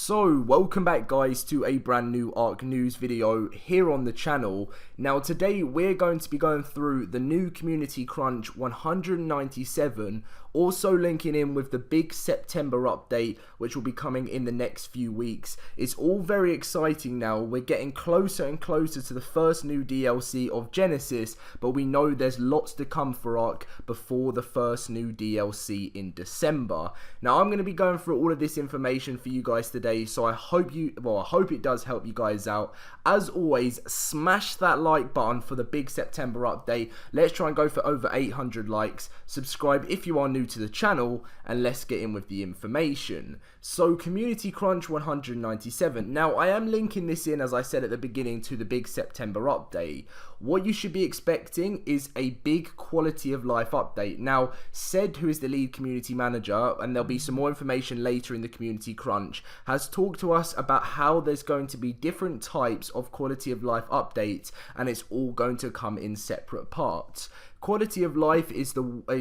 So, welcome back guys to a brand new ARK news video here on the channel. Now today we're going to be going through the new Community Crunch 197, also linking in with the big September update which will be coming in the next few weeks. It's all very exciting now. We're getting closer and closer to the first new DLC of Genesis, but we know there's lots to come for ARK before the first new DLC in December. Now I'm going to be going through all of this information for you guys today, so I hope it does help you guys out. As always, smash that like button for the big September update. Let's try and go for over 800 likes. Subscribe if you are new to the channel, and let's get in with the information. So, Community Crunch 197. Now, I am linking this in, as I said at the beginning, to the big September update. What you should be expecting is a big quality of life update. Now, Sed, who is the lead community manager, and there'll be some more information later in the Community Crunch, has talked to us about how there's going to be different types of quality of life updates, and it's all going to come in separate parts. Quality of life is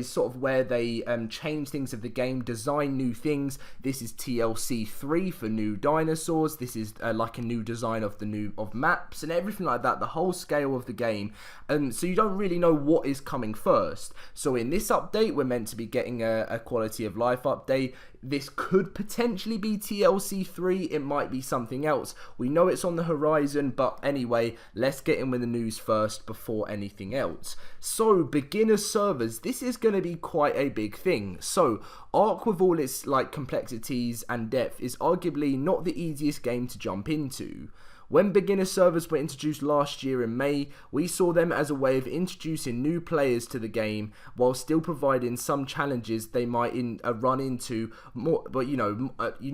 sort of where they change things of the game, design new things. This is TLC 3 for new dinosaurs. This is like a new design of maps and everything like that, the whole scale of the game. So you don't really know what is coming first. So in this update, we're meant to be getting a quality of life update. This could potentially be TLC 3, it might be something else. We know it's on the horizon, but anyway, let's get in with the news first before anything else. So, beginner servers, this is going to be quite a big thing. So, ARK, with all its complexities and depth, is arguably not the easiest game to jump into. When beginner servers were introduced last year in May, we saw them as a way of introducing new players to the game while still providing some challenges they might run into more. But you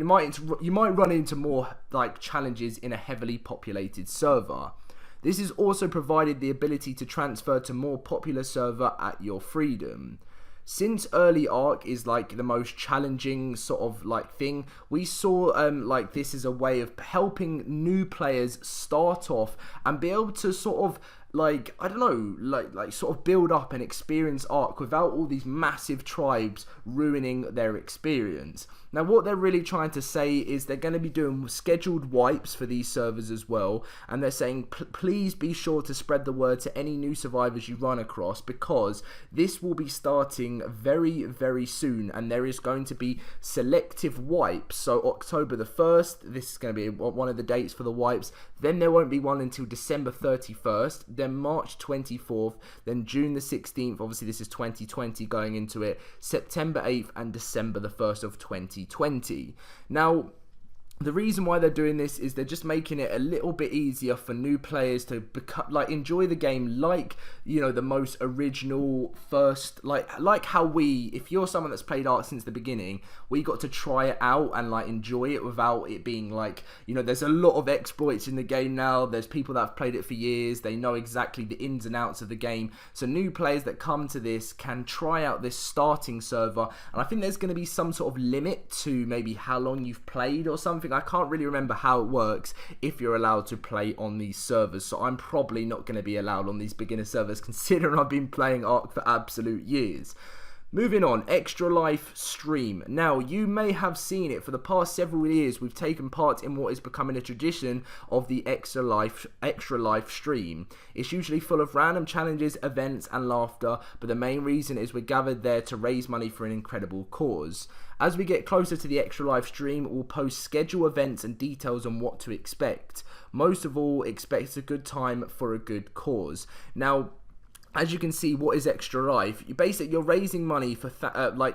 might run into more challenges in a heavily populated server. This has also provided the ability to transfer to more popular server at your freedom. Since early ARK is the most challenging sort of thing, we saw this as a way of helping new players start off and be able to sort of sort of build up and experience ARK without all these massive tribes ruining their experience. Now, what they're really trying to say is they're going to be doing scheduled wipes for these servers as well, and they're saying please be sure to spread the word to any new survivors you run across, because this will be starting very, very soon, and there is going to be selective wipes. So October the 1st, this is going to be one of the dates for the wipes. Then there won't be one until December 31st, then March 24th, then June the 16th, obviously this is 2020 going into it, September 8th, and December the 1st of 2020. Now, the reason why they're doing this is they're just making it a little bit easier for new players to enjoy the game the most original first, like how if you're someone that's played ARK since the beginning, we got to try it out and enjoy it without it being there's a lot of exploits in the game now. There's people that have played it for years, they know exactly the ins and outs of the game. So new players that come to this can try out this starting server, and I think there's going to be some sort of limit to maybe how long you've played or something. I can't really remember how it works if you're allowed to play on these servers, so I'm probably not going to be allowed on these beginner servers considering I've been playing ARK for absolute years. Moving on, Extra Life stream. Now, you may have seen it for the past several years. We've taken part in what is becoming a tradition of the Extra Life stream. It's usually full of random challenges, events, and laughter, but the main reason is we're gathered there to raise money for an incredible cause. As we get closer to the Extra Life stream, we'll post schedule events and details on what to expect. Most of all, expect a good time for a good cause. Now, as you can see, what is Extra Life? You're raising money for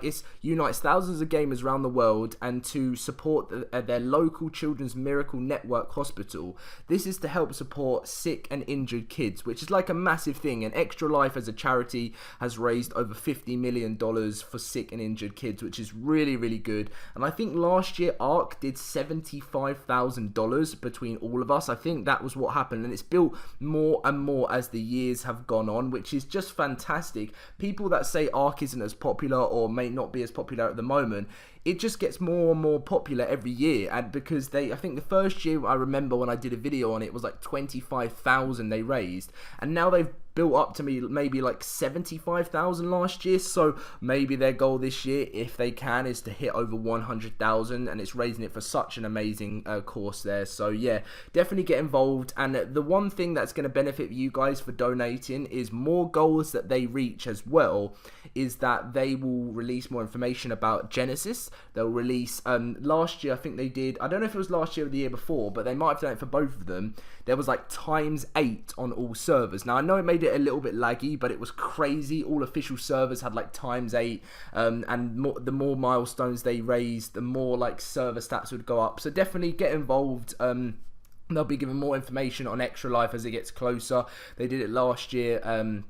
it unites thousands of gamers around the world and to support their local Children's Miracle Network hospital. This is to help support sick and injured kids, which is a massive thing. And Extra Life as a charity has raised over $50 million for sick and injured kids, which is really, really good. And I think last year ARK did $75,000 between all of us. I think that was what happened, and it's built more and more as the years have gone on, which is just fantastic. People that say ARK isn't as popular or may not be as popular at the moment, it just gets more and more popular every year. And because I think the first year I remember when I did a video on it was 25,000 they raised, and now they've built up to maybe like 75,000 last year, so maybe their goal this year, if they can, is to hit over 100,000, and it's raising it for such an amazing course there. So yeah, definitely get involved. And the one thing that's going to benefit you guys for donating is more goals that they reach as well, is that they will release more information about Genesis. They'll release, last year I think they did, I don't know if it was last year or the year before, but they might have done it for both of them. There was like ×8 on all servers. Now I know it made it a little bit laggy, but it was crazy. All official servers had like ×8, and the more milestones they raised, the more like server stats would go up. So definitely get involved. They'll be giving more information on Extra Life as it gets closer. They did it last year, and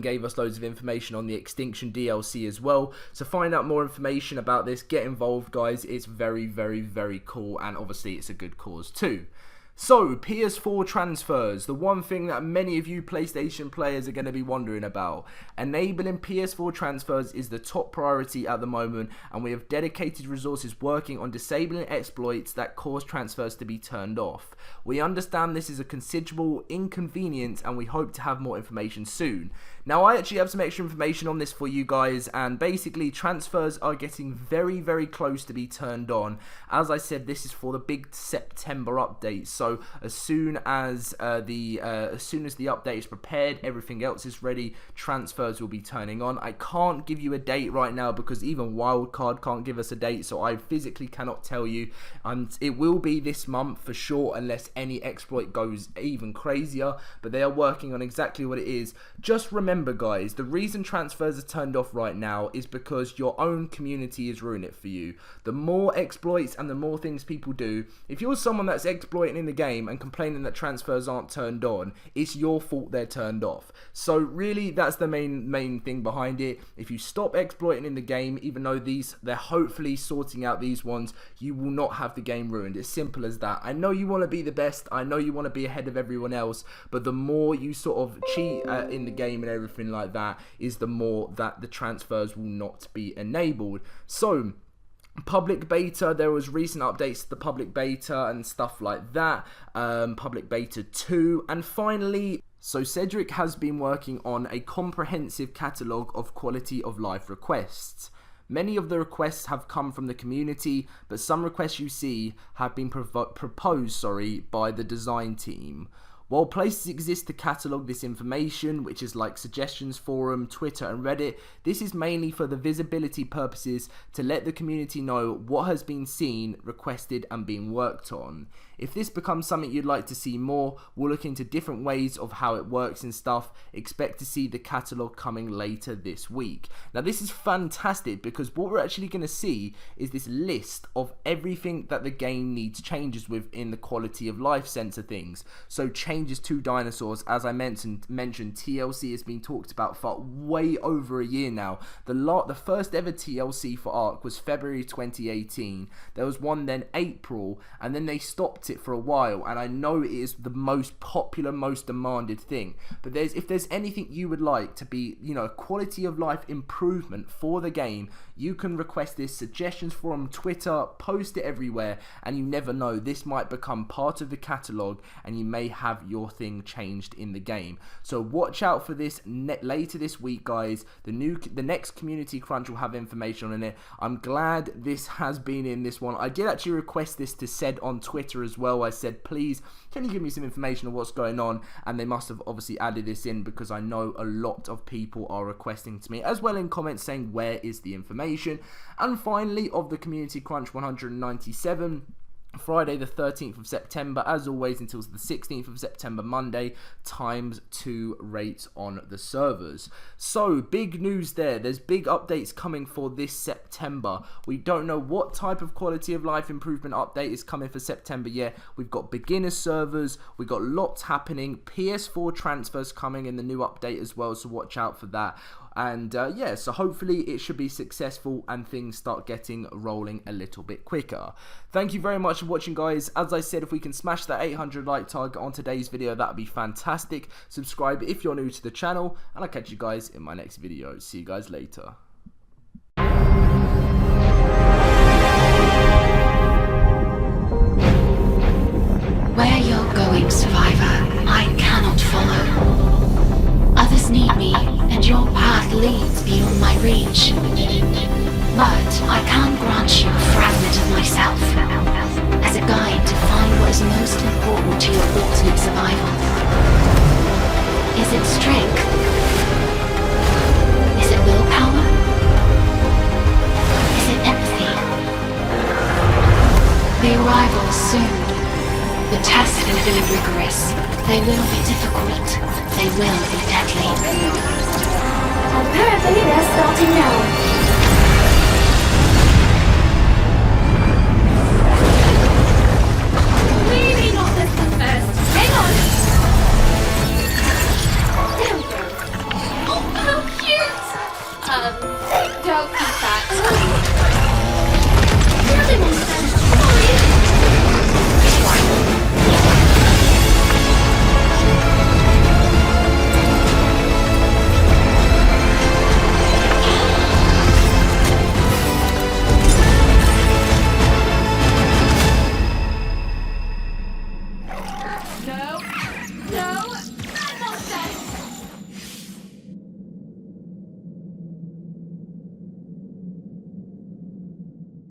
gave us loads of information on the Extinction DLC as well. So find out more information about this, get involved guys. It's very, very, very cool, and obviously it's a good cause too. So, PS4 transfers, the one thing that many of you PlayStation players are going to be wondering about. Enabling PS4 transfers is the top priority at the moment, and we have dedicated resources working on disabling exploits that cause transfers to be turned off. We understand this is a considerable inconvenience, and we hope to have more information soon. Now, I actually have some extra information on this for you guys, and basically transfers are getting very, very close to be turned on. As I said, this is for the big September update. So as soon as the update is prepared, everything else is ready, transfers will be turning on. I can't give you a date right now because even Wildcard can't give us a date, so I physically cannot tell you. It will be this month for sure, unless any exploit goes even crazier, but they are working on exactly what it is. Just remember guys, the reason transfers are turned off right now is because your own community is ruining it for you. The more exploits and the more things people do, if you're someone that's exploiting in the game and complaining that transfers aren't turned on, it's your fault they're turned off. So really, that's the main thing behind it. If you stop exploiting in the game, even though they're hopefully sorting out these ones, you will not have the game ruined. It's simple as that. I know you want to be the best, I know you want to be ahead of everyone else, but the more you sort of cheat in the game and everything like that, is the more that the transfers will not be enabled. So public beta, there was recent updates to the public beta and stuff like that, public beta 2, and finally, so Cedric has been working on a comprehensive catalogue of quality of life requests. Many of the requests have come from the community, but some requests you see have been proposed by the design team. While places exist to catalogue this information, which is like suggestions forum, Twitter and Reddit, this is mainly for the visibility purposes to let the community know what has been seen, requested and being worked on. If this becomes something you'd like to see more, we'll look into different ways of how it works and stuff. Expect to see the catalogue coming later this week. Now this is fantastic because what we're actually going to see is this list of everything that the game needs changes with in the quality of life sense of things. So changes to dinosaurs, as I mentioned, TLC has been talked about for way over a year now. The first ever TLC for ARK was February 2018. There was one then April, and then they stopped it for a while, and I know it is the most popular, most demanded thing, but if there's anything you would like to be, a quality of life improvement for the game, you can request this, suggestions forum, Twitter, post it everywhere, and you never know, this might become part of the catalogue and you may have your thing changed in the game. So watch out for this later this week guys. The next community crunch will have information on it. I'm glad this has been in this one. I did actually request this to Ced on Twitter as well. I said, please, can you give me some information on what's going on? And they must have obviously added this in because I know a lot of people are requesting to me, as well in comments saying where is the information. And finally, of the community crunch 197, Friday the 13th of September, as always, until the 16th of September, Monday, ×2 rates on the servers. So, big news there. There's big updates coming for this September. We don't know what type of quality of life improvement update is coming for September yet. We've got beginner servers. We've got lots happening. PS4 transfers coming in the new update as well, so watch out for that. And yeah, so hopefully it should be successful and things start getting rolling a little bit quicker. Thank you very much for watching guys. As I said, if we can smash that 800 like target on today's video, that would be fantastic. Subscribe if you're new to the channel, and I'll catch you guys in my next video. See you guys later. Where you're going, survivor, I cannot follow. yourself as a guide to find what is most important to your ultimate survival. Is it strength? Is it willpower? Is it empathy? The arrivals soon. The tests will be rigorous. They will be difficult. They will be deadly. Apparently they're starting now.